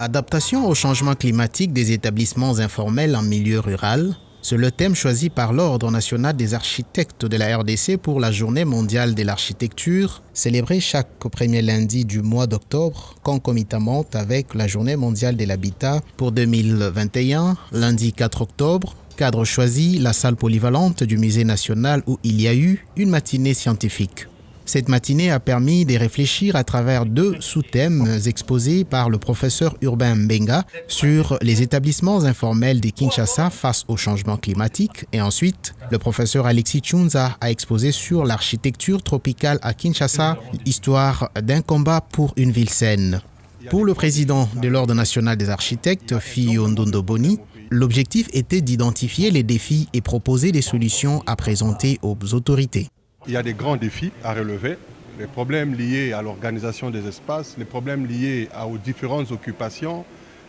Adaptation au changement climatique des établissements informels en milieu rural, c'est le thème choisi par l'Ordre national des architectes de la RDC pour la Journée mondiale de l'architecture, célébrée chaque premier lundi du mois d'octobre, concomitamment avec la Journée mondiale de l'habitat pour 2021, lundi 4 octobre. Cadre choisi, la salle polyvalente du Musée national où il y a eu une matinée scientifique. Cette matinée a permis de réfléchir à travers deux sous-thèmes exposés par le professeur Urbain Mbenga sur les établissements informels de Kinshasa face au changement climatique et ensuite, le professeur Alexis Tchounza a exposé sur l'architecture tropicale à Kinshasa, histoire d'un combat pour une ville saine. Pour le président de l'Ordre national des architectes, Fio Ndondo Boni, l'objectif était d'identifier les défis et proposer des solutions à présenter aux autorités. Il y a des grands défis à relever, les problèmes liés à l'organisation des espaces, les problèmes liés aux différentes occupations,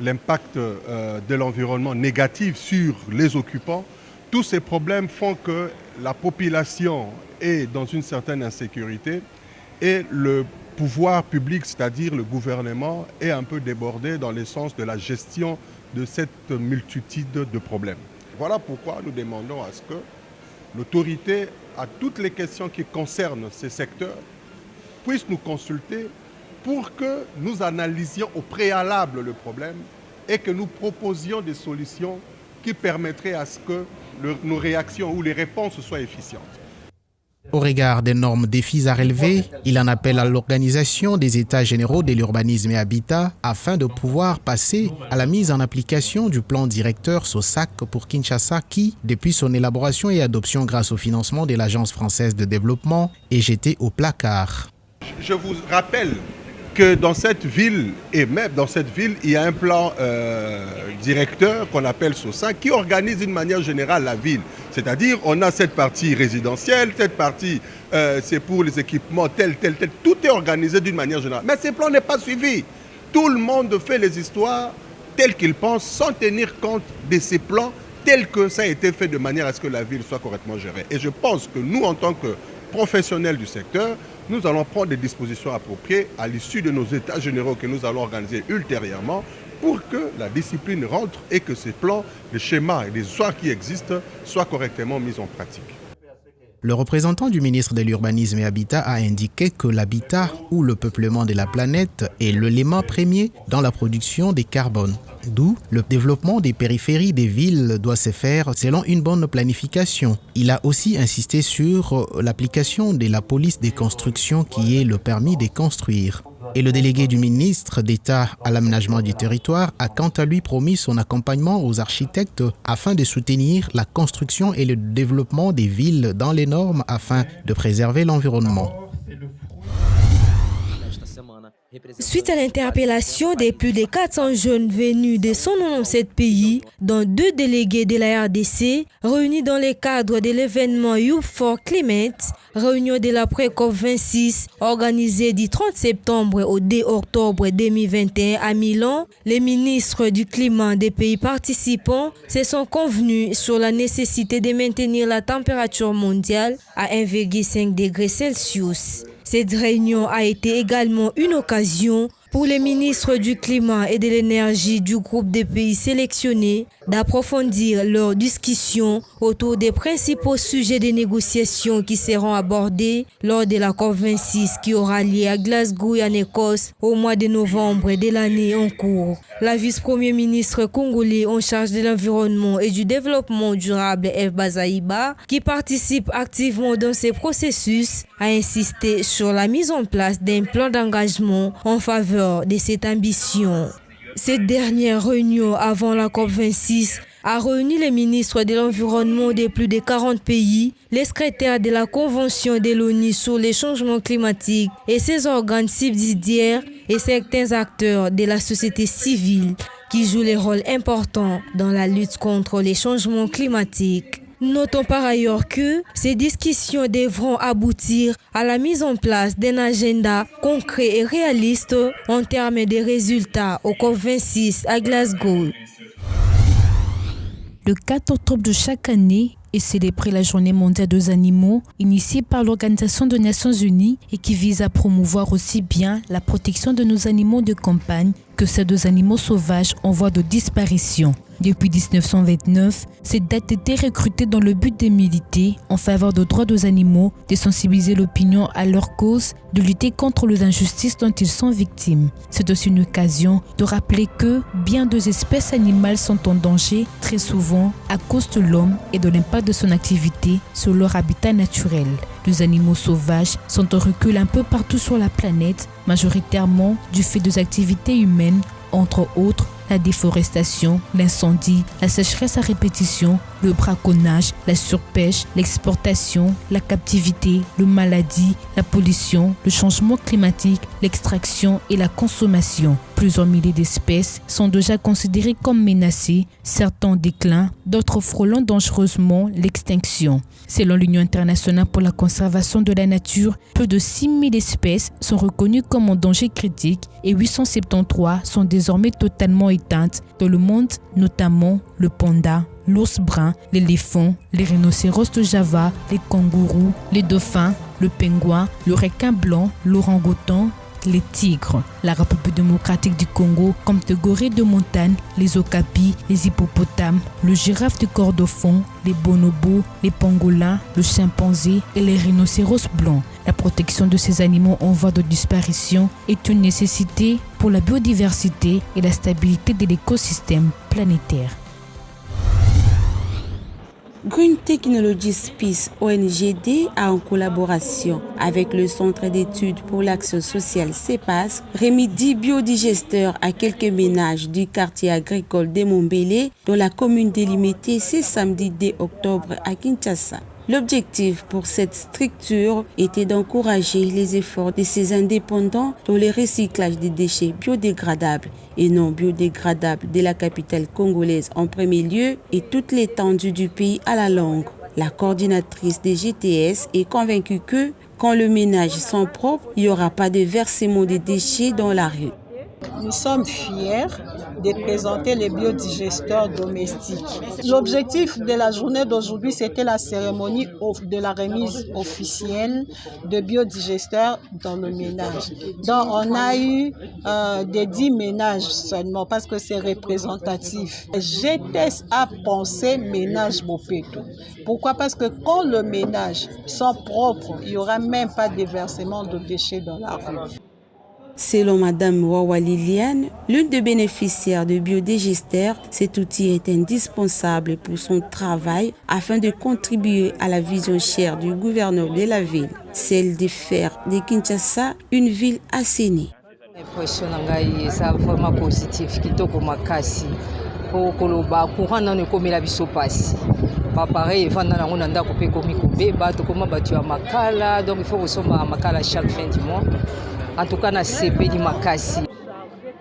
l'impact de l'environnement négatif sur les occupants. Tous ces problèmes font que la population est dans une certaine insécurité et le pouvoir public, c'est-à-dire le gouvernement, est un peu débordé dans le sens de la gestion de cette multitude de problèmes. Voilà pourquoi nous demandons à ce que l'autorité, à toutes les questions qui concernent ces secteurs, puisse nous consulter pour que nous analysions au préalable le problème et que nous proposions des solutions qui permettraient à ce que nos réactions ou les réponses soient efficientes. Au regard d'énormes défis à relever, il en appelle à l'organisation des États généraux de l'urbanisme et habitat afin de pouvoir passer à la mise en application du plan directeur SOSAC pour Kinshasa qui, depuis son élaboration et adoption grâce au financement de l'Agence française de développement, est jeté au placard. Je vous rappelle que dans cette ville, et même dans cette ville, il y a un plan directeur qu'on appelle SOSAC qui organise d'une manière générale la ville. C'est-à-dire, on a cette partie résidentielle, cette partie, c'est pour les équipements, tel. Tout est organisé d'une manière générale. Mais ce plan n'est pas suivi. Tout le monde fait les histoires telles qu'il pense, sans tenir compte de ces plans tels que ça a été fait de manière à ce que la ville soit correctement gérée. Et je pense que nous, en tant que professionnels du secteur, nous allons prendre des dispositions appropriées à l'issue de nos états généraux que nous allons organiser ultérieurement pour que la discipline rentre et que ces plans, les schémas et les histoires qui existent soient correctement mis en pratique. Le représentant du ministre de l'Urbanisme et Habitat a indiqué que l'habitat ou le peuplement de la planète est l'élément premier dans la production des carbones. D'où le développement des périphéries des villes doit se faire selon une bonne planification. Il a aussi insisté sur l'application de la police des constructions qui est le permis de construire. Et le délégué du ministre d'État à l'aménagement du territoire a quant à lui promis son accompagnement aux architectes afin de soutenir la construction et le développement des villes dans les normes afin de préserver l'environnement. Suite à l'interpellation des plus de 400 jeunes venus de 197 pays, dont 2 délégués de la RDC, réunis dans le cadre de l'événement Youth for Climate, réunion de la pré-COP 26 organisée du 30 septembre au 2 octobre 2021 à Milan, les ministres du climat des pays participants se sont convenus sur la nécessité de maintenir la température mondiale à 1,5 degré Celsius. Cette réunion a été également une occasion pour les ministres du climat et de l'énergie du groupe des pays sélectionnés d'approfondir leurs discussions autour des principaux sujets de négociation qui seront abordés lors de la COP26 qui aura lieu à Glasgow en Écosse au mois de novembre de l'année en cours. La vice-premier ministre congolais en charge de l'environnement et du développement durable, Eve Bazaïba, qui participe activement dans ces processus, a insisté sur la mise en place d'un plan d'engagement en faveur de cette ambition. Cette dernière réunion avant la COP26 a réuni les ministres de l'environnement de plus de 40 pays, les secrétaires de la Convention de l'ONU sur les changements climatiques et ses organes subsidiaires et certains acteurs de la société civile qui jouent des rôles importants dans la lutte contre les changements climatiques. Notons par ailleurs que ces discussions devront aboutir à la mise en place d'un agenda concret et réaliste en termes de résultats au COP26 à Glasgow. Le 4 octobre de chaque année est célébrée la Journée mondiale des animaux, initiée par l'Organisation des Nations Unies et qui vise à promouvoir aussi bien la protection de nos animaux de campagne que celle des animaux sauvages en voie de disparition. Depuis 1929, cette date était recrutée dans le but de militer en faveur des droits des animaux, de sensibiliser l'opinion à leur cause, de lutter contre les injustices dont ils sont victimes. C'est aussi une occasion de rappeler que bien des espèces animales sont en danger très souvent à cause de l'homme et de l'impact de son activité sur leur habitat naturel. Les animaux sauvages sont en recul un peu partout sur la planète, majoritairement du fait des activités humaines, entre autres la déforestation, l'incendie, la sécheresse à répétition, le braconnage, la surpêche, l'exportation, la captivité, les maladies, la pollution, le changement climatique, l'extraction et la consommation. Plusieurs milliers d'espèces sont déjà considérées comme menacées, certains en déclin, d'autres frôlant dangereusement l'extinction. Selon l'Union internationale pour la conservation de la nature, plus de 6000 espèces sont reconnues comme en danger critique et 873 sont désormais totalement éteintes dans le monde, notamment le panda, l'ours brun, l'éléphant, les rhinocéros de Java, les kangourous, les dauphins, le pingouin, le requin blanc, l'orang-outan, les tigres, la République démocratique du Congo, comme le gorille de montagne, les okapis, les hippopotames, le girafe de Kordofan, les bonobos, les pangolins, le chimpanzé et les rhinocéros blancs. La protection de ces animaux en voie de disparition est une nécessité pour la biodiversité et la stabilité de l'écosystème planétaire. Green Technology Space ONGD a en collaboration avec le Centre d'études pour l'action sociale CEPAS remis 10 biodigesteurs à quelques ménages du quartier agricole de Mombélé dans la commune délimitée ce samedi 2 octobre à Kinshasa. L'objectif pour cette structure était d'encourager les efforts de ces indépendants dans le recyclage des déchets biodégradables et non biodégradables de la capitale congolaise en premier lieu et toute l'étendue du pays à la longue. La coordinatrice des GTS est convaincue que quand le ménage sont propres, il n'y aura pas de versement de déchets dans la rue. Nous sommes fiers de présenter les biodigesteurs domestiques. L'objectif de la journée d'aujourd'hui, c'était la cérémonie de la remise officielle de biodigesteurs dans le ménage. Donc, on a eu des 10 ménages seulement parce que c'est représentatif. GTS a pensé ménage Bopeto. Pourquoi? Parce que quand le ménage sont propres, il n'y aura même pas de versement de déchets dans la rue. Selon Madame Wawa Liliane, l'une des bénéficiaires de biodigesteurs, cet outil est indispensable pour son travail afin de contribuer à la vision chère du gouverneur de la ville, celle de faire de Kinshasa une ville assainie. L'impression est vraiment positive, kitoko makasi. Pour koloba courant na nekomela biso pasi. Ba pareil vanda na ngona ndako pe komi kobeba to koma batu ya makala, donc il faut resomba makala chaque fin du mois. En tout cas,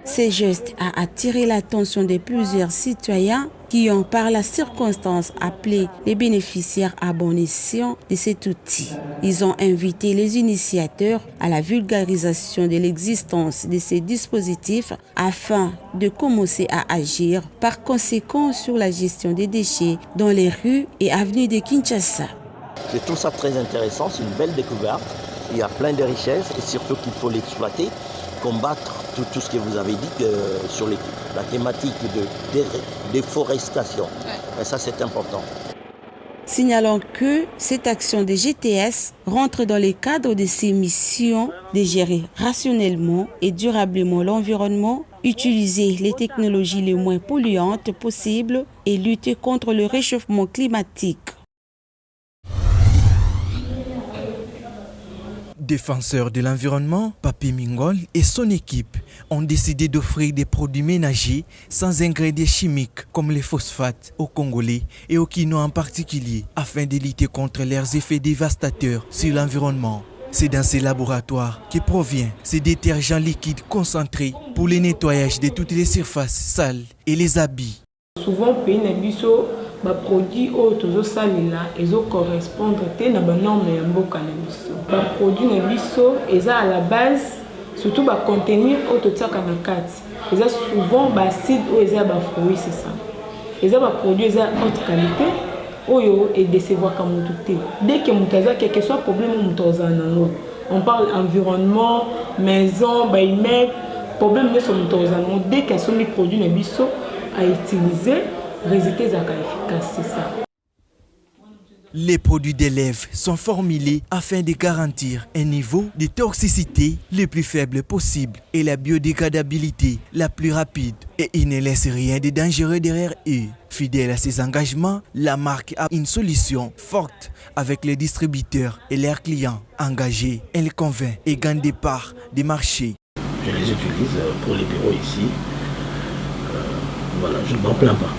ce geste a attiré l'attention de plusieurs citoyens qui ont par la circonstance appelé les bénéficiaires à bon escient de cet outil. Ils ont invité les initiateurs à la vulgarisation de l'existence de ces dispositifs afin de commencer à agir par conséquent sur la gestion des déchets dans les rues et avenues de Kinshasa. Je trouve ça très intéressant, c'est une belle découverte. Il y a plein de richesses et surtout qu'il faut l'exploiter, combattre tout ce que vous avez dit sur la thématique de déforestation. Et ça, c'est important. Signalons que cette action des GTS rentre dans le cadre de ses missions de gérer rationnellement et durablement l'environnement, utiliser les technologies les moins polluantes possibles et lutter contre le réchauffement climatique. Défenseur de l'environnement, Papi Mingol et son équipe ont décidé d'offrir des produits ménagers sans ingrédients chimiques comme les phosphates aux Congolais et aux Kinois en particulier, afin de lutter contre leurs effets dévastateurs sur l'environnement. C'est dans ces laboratoires que provient ces détergents liquides concentrés pour le nettoyage de toutes les surfaces sales et les habits. Souvent, pays Nabiso, les produits ils correspondent à la norme de mboka na biso. Les produits Nabiso, ils à la base, surtout les contenir autotiaka na kati. Ils souvent acide ou ils fruits, c'est ça. ils ont produit de haute qualité. Oyo et décevoir comme tout. Dès que mutaza quel que soit problème mutaza nango. On parle environnement, maison, immeuble, problème de son mutaza nango. Dès qu'elles sont mis produits ne biso à utiliser, résultats efficaces, c'est ça. Les produits d'élèves sont formulés afin de garantir un niveau de toxicité le plus faible possible et la biodégradabilité la plus rapide. Et ils ne laissent rien de dangereux derrière eux. Fidèle à ses engagements, la marque a une solution forte avec les distributeurs et leurs clients engagés. Elle convainc et gagne des parts des marchés. Je les utilise pour les bureaux ici. Voilà, je ne m'en plains pas.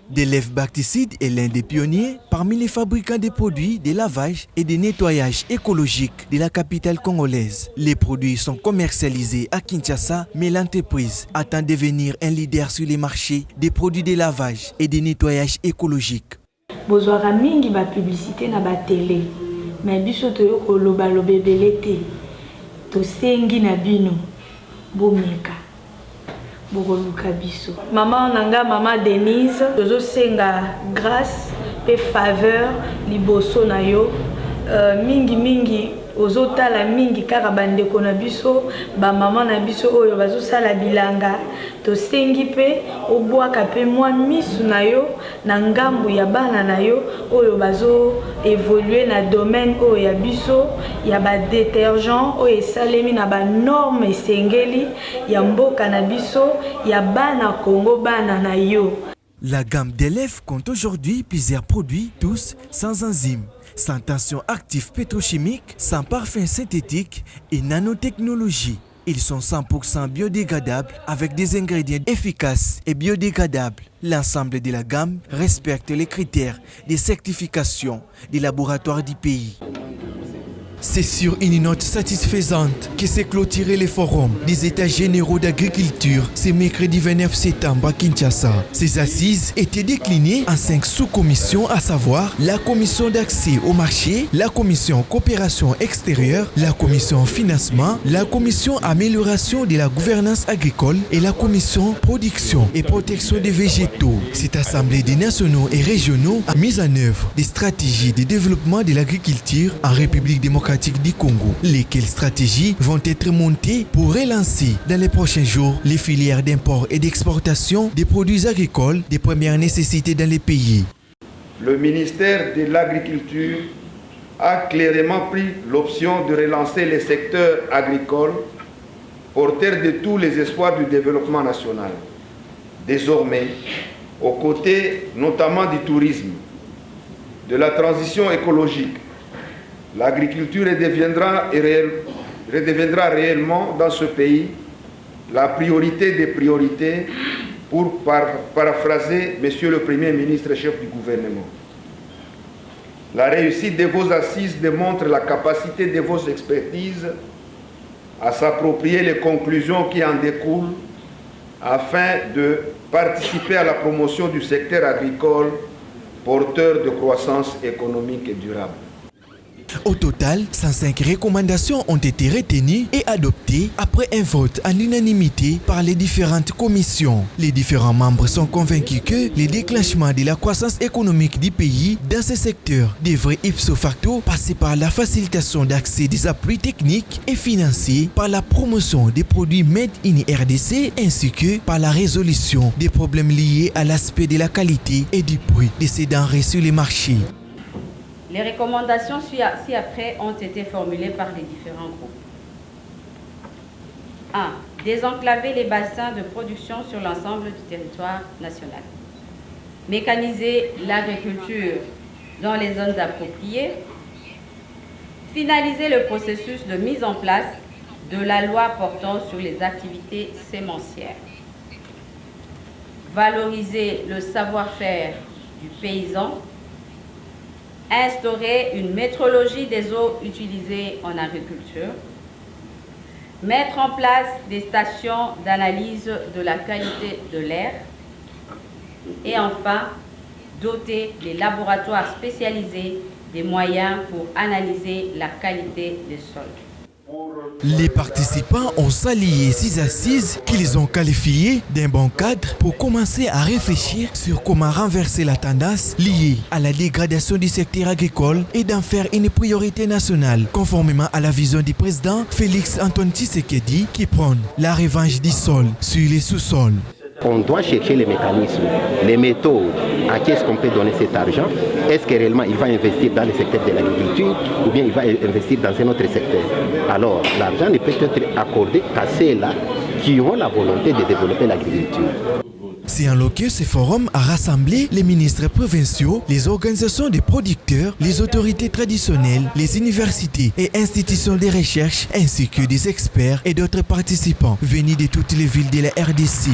Delef Bacticide est l'un des pionniers parmi les fabricants de produits de lavage et de nettoyage écologique de la capitale congolaise. Les produits sont commercialisés à Kinshasa, mais l'entreprise attend devenir un leader sur les marchés des produits de lavage et de nettoyage écologique. Bozwara mingi ba publicité na ba télé. Mais biso to ko loba lobebele te. To sengi na bino bomeka. Maman nanga mama Denise tozo senga grâce et faveur liboso na yo mingi ozotala mingi kaka bandeko na biso ba mama na biso oyo bazo sala bilanga to sengi pe obwaka pe mwa misu na yo na ngambu ya bana na yo oyo bazo évoluer na domaine oyo ya biso ya ba détergent oyo esalemi na ba norme esengeli ya mboka na biso ya bana Congo bana na yo. La gamme d'élèves compte aujourd'hui plusieurs produits, tous sans enzymes, sans tension active pétrochimique, sans parfum synthétique et nanotechnologie. Ils sont 100% biodégradables avec des ingrédients efficaces et biodégradables. L'ensemble de la gamme respecte les critères de certification des laboratoires du pays. C'est sur une note satisfaisante que s'est clôturé le forum des États généraux d'agriculture ce mercredi 29 septembre à Kinshasa. Ces assises étaient déclinées en 5 sous-commissions, à savoir la commission d'accès au marché, la commission coopération extérieure, la commission financement, la commission amélioration de la gouvernance agricole et la commission production et protection des végétaux. Cette assemblée des nationaux et régionaux a mis en œuvre des stratégies de développement de l'agriculture en République démocratique du Congo. Lesquelles stratégies vont être montées pour relancer dans les prochains jours les filières d'import et d'exportation des produits agricoles de première nécessité dans les pays. Le ministère de l'Agriculture a clairement pris l'option de relancer les secteurs agricoles, porteurs de tous les espoirs du développement national. Désormais, aux côtés notamment du tourisme, de la transition écologique, l'agriculture redeviendra réellement dans ce pays la priorité des priorités, pour paraphraser Monsieur le Premier ministre, chef du gouvernement. La réussite de vos assises démontre la capacité de vos expertises à s'approprier les conclusions qui en découlent afin de participer à la promotion du secteur agricole porteur de croissance économique et durable. Au total, 105 recommandations ont été retenues et adoptées après un vote en unanimité par les différentes commissions. Les différents membres sont convaincus que le déclenchement de la croissance économique du pays dans ce secteur devrait ipso facto passer par la facilitation d'accès des appuis techniques et financiers, par la promotion des produits Made in RDC ainsi que par la résolution des problèmes liés à l'aspect de la qualité et du prix de ces denrées sur les marchés. Les recommandations ci-après ont été formulées par les différents groupes. 1. Désenclaver les bassins de production sur l'ensemble du territoire national. Mécaniser l'agriculture dans les zones appropriées. Finaliser le processus de mise en place de la loi portant sur les activités sémencières. Valoriser le savoir-faire du paysan. Instaurer une métrologie des eaux utilisées en agriculture, mettre en place des stations d'analyse de la qualité de l'air et enfin, doter les laboratoires spécialisés des moyens pour analyser la qualité des sols. Les participants ont salué 6 assises qu'ils ont qualifiées d'un bon cadre pour commencer à réfléchir sur comment renverser la tendance liée à la dégradation du secteur agricole et d'en faire une priorité nationale, conformément à la vision du président Félix Antoine Tshisekedi qui prône la revanche du sol sur les sous-sols. On doit chercher les mécanismes, les méthodes, à qui est-ce qu'on peut donner cet argent. Est-ce que réellement il va investir dans le secteur de l'agriculture ou bien il va investir dans un autre secteur? Alors l'argent ne peut être accordé qu'à ceux-là qui ont la volonté de développer l'agriculture. C'est en local ce forum a rassemblé les ministres provinciaux, les organisations des producteurs, les autorités traditionnelles, les universités et institutions de recherche, ainsi que des experts et d'autres participants venus de toutes les villes de la RDC.